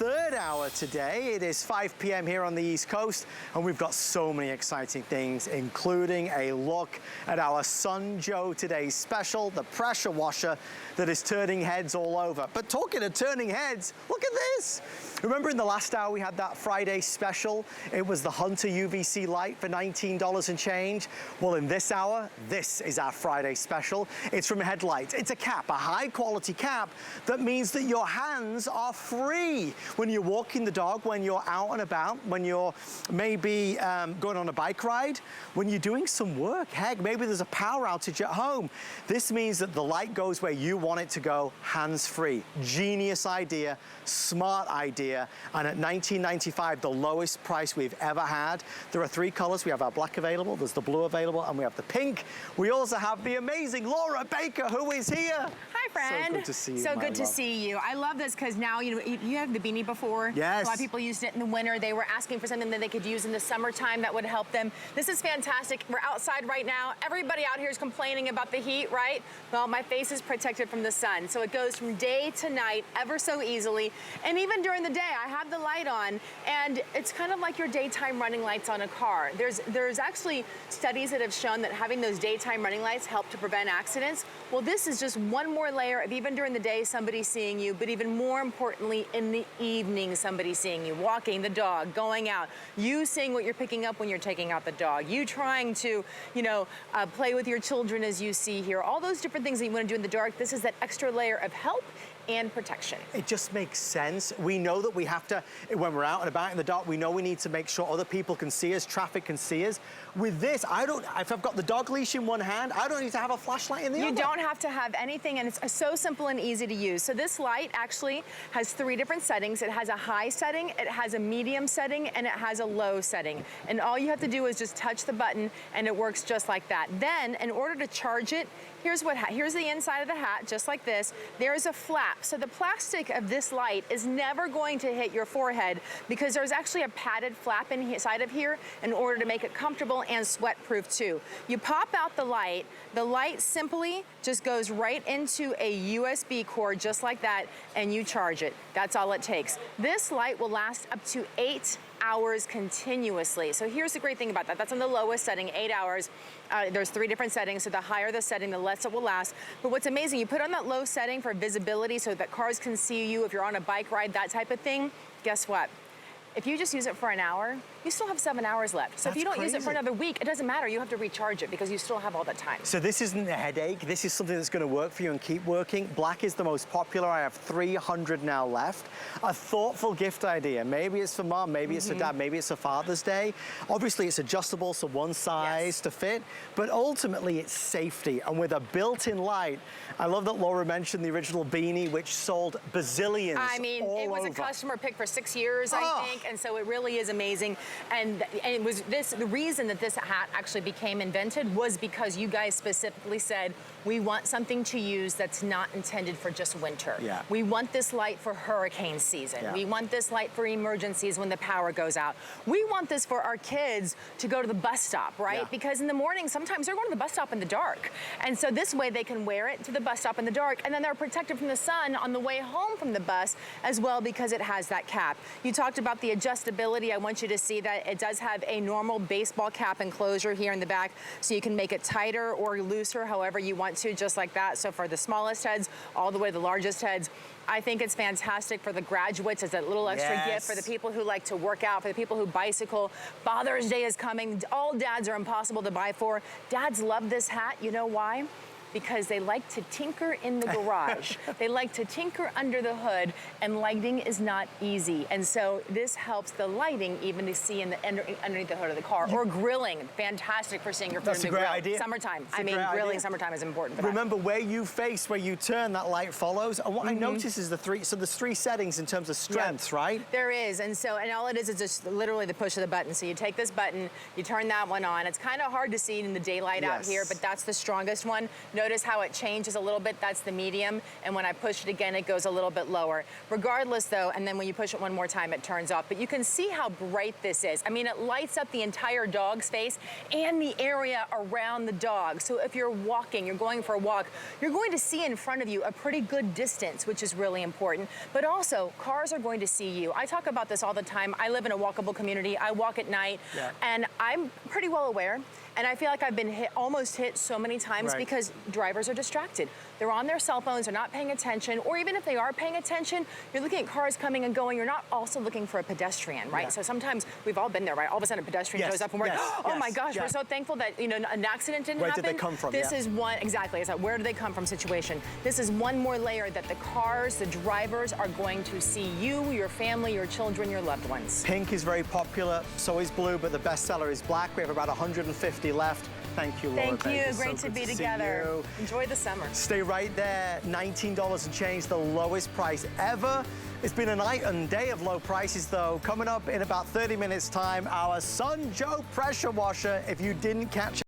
third hour today. It is 5 p.m. here on the East Coast, and we've got so many exciting things, including a look at our Sun Joe Today's special, the pressure washer that is turning heads all over. But talking of turning heads, look at this. Remember in the last hour we had that Friday special? It was the Hunter UVC light for $19 and change. Well, in this hour, this is our Friday special. It's from Headlightz. It's a cap, a high quality cap that means that your hands are free when you're walking the dog, when you're out and about, when you're maybe going on a bike ride, when you're doing some work. Heck, maybe there's a power outage at home. This means that the light goes where you want it to go, hands-free. Genius idea, smart idea, and at $19.95, the lowest price we've ever had. There are 3 colors. We have our black available, there's the blue available, and we have the pink. We also have the amazing Laura Baker, who is here. Hi, friend. So good to see you. So good to see you. I love this because now, you know, you have the beanie before. Yes. A lot of people used it in the winter. They were asking for something that they could use in the summertime that would help them. This is fantastic. We're outside right now. Everybody out here is complaining about the heat, right? Well, my face is protected from the sun. So it goes from day to night ever so easily. And even during the day, I have the light on, and it's kind of like your daytime running lights on a car. There's actually studies that have shown that having those daytime running lights help to prevent accidents. Well, this is just one more layer of even during the day, somebody seeing you, but even more importantly, in the evening, somebody seeing you, walking the dog, going out, you seeing what you're picking up when you're taking out the dog, you trying to, you know, play with your children as you see here, all those different things that you want to do in the dark. This is that extra layer of help and protection. It just makes sense. We know that we have to, when we're out and about in the dark, we know we need to make sure other people can see us, traffic can see us. With this, if I've got the dog leash in one hand, I don't need to have a flashlight in the other. You don't have to have anything, and it's so simple and easy to use. So this light actually has 3 different settings. It has a high setting, it has a medium setting, and it has a low setting. And all you have to do is just touch the button, and it works just like that. Then, in order to charge it, here's the inside of the hat, just like this. There's a flap. So the plastic of this light is never going to hit your forehead because there's actually a padded flap inside of here in order to make it comfortable and sweat-proof too. You pop out the light simply just goes right into a USB cord just like that, and you charge it. That's all it takes. This light will last up to 8 hours continuously. So here's the great thing about that. That's on the lowest setting, 8 hours. There's 3 different settings, so the higher the setting, the less it will last. But what's amazing, you put on that low setting for visibility so that cars can see you if you're on a bike ride, that type of thing. Guess what? If you just use it for an hour, you still have 7 hours left. So if you don't use it for another week, it doesn't matter. You have to recharge it because you still have all that time. So this isn't a headache. This is something that's going to work for you and keep working. Black is the most popular. I have 300 now left. A thoughtful gift idea. Maybe it's for mom, maybe it's for dad, maybe it's for Father's Day. Obviously, it's adjustable, so one size to fit. But ultimately, it's safety. And with a built-in light, I love that Laura mentioned the original beanie, which sold bazillions. I mean, it was a customer pick for 6 years, I think. And so it really is amazing. And it was the reason that this hat actually became invented was because you guys specifically said, we want something to use that's not intended for just winter. Yeah. We want this light for hurricane season. Yeah. We want this light for emergencies when the power goes out. We want this for our kids to go to the bus stop, right? Yeah. Because in the morning, sometimes they're going to the bus stop in the dark. And so this way they can wear it to the bus stop in the dark, and then they're protected from the sun on the way home from the bus as well because it has that cap. You talked about the adjustability. I want you to see that it does have a normal baseball cap enclosure here in the back, so you can make it tighter or looser however you want to, just like that. So for the smallest heads all the way to the largest heads, I think it's fantastic for the graduates as a little extra gift, for the people who like to work out, for the people who bicycle. Father's Day is coming. All dads are impossible to buy for. Dads love this hat. You know why? Because they like to tinker in the garage. They like to tinker under the hood, and lighting is not easy. And so this helps the lighting even to see underneath the hood of the car. Or grilling, fantastic for seeing your food in the grill. That's a great idea. Summertime. I mean, grilling summertime is important for that. Remember, where you face, where you turn, that light follows. And what I notice is so there's 3 settings in terms of strengths, right? There is, and all it is just literally the push of the button. So you take this button, you turn that one on. It's kind of hard to see in the daylight out here, but that's the strongest one. Notice how it changes a little bit. That's the medium. And when I push it again, it goes a little bit lower. Regardless though, and then when you push it one more time, it turns off. But you can see how bright this is. I mean, it lights up the entire dog's face and the area around the dog. So if you're walking, you're going for a walk, you're going to see in front of you a pretty good distance, which is really important. But also, cars are going to see you. I talk about this all the time. I live in a walkable community. I walk at night, and I'm pretty well aware. And I feel like I've been almost hit so many times because drivers are distracted. They're on their cell phones, they're not paying attention, or even if they are paying attention, you're looking at cars coming and going, you're not also looking for a pedestrian, right? So sometimes, we've all been there, right? All of a sudden a pedestrian shows up and we're like, oh my gosh, we're so thankful that, you know, an accident didn't happen. Where did they come from? This is one, exactly, it's like, where do they come from situation. This is one more layer that the cars, the drivers are going to see you, your family, your children, your loved ones. Pink is very popular, so is blue, but the bestseller is black. We have about 150 left. Thank you, Laura. Thank you. Great to be together. Enjoy the summer. Stay right there. $19 and change, the lowest price ever. It's been a night and day of low prices, though. Coming up in about 30 minutes' time, our Sun Joe pressure washer. If you didn't catch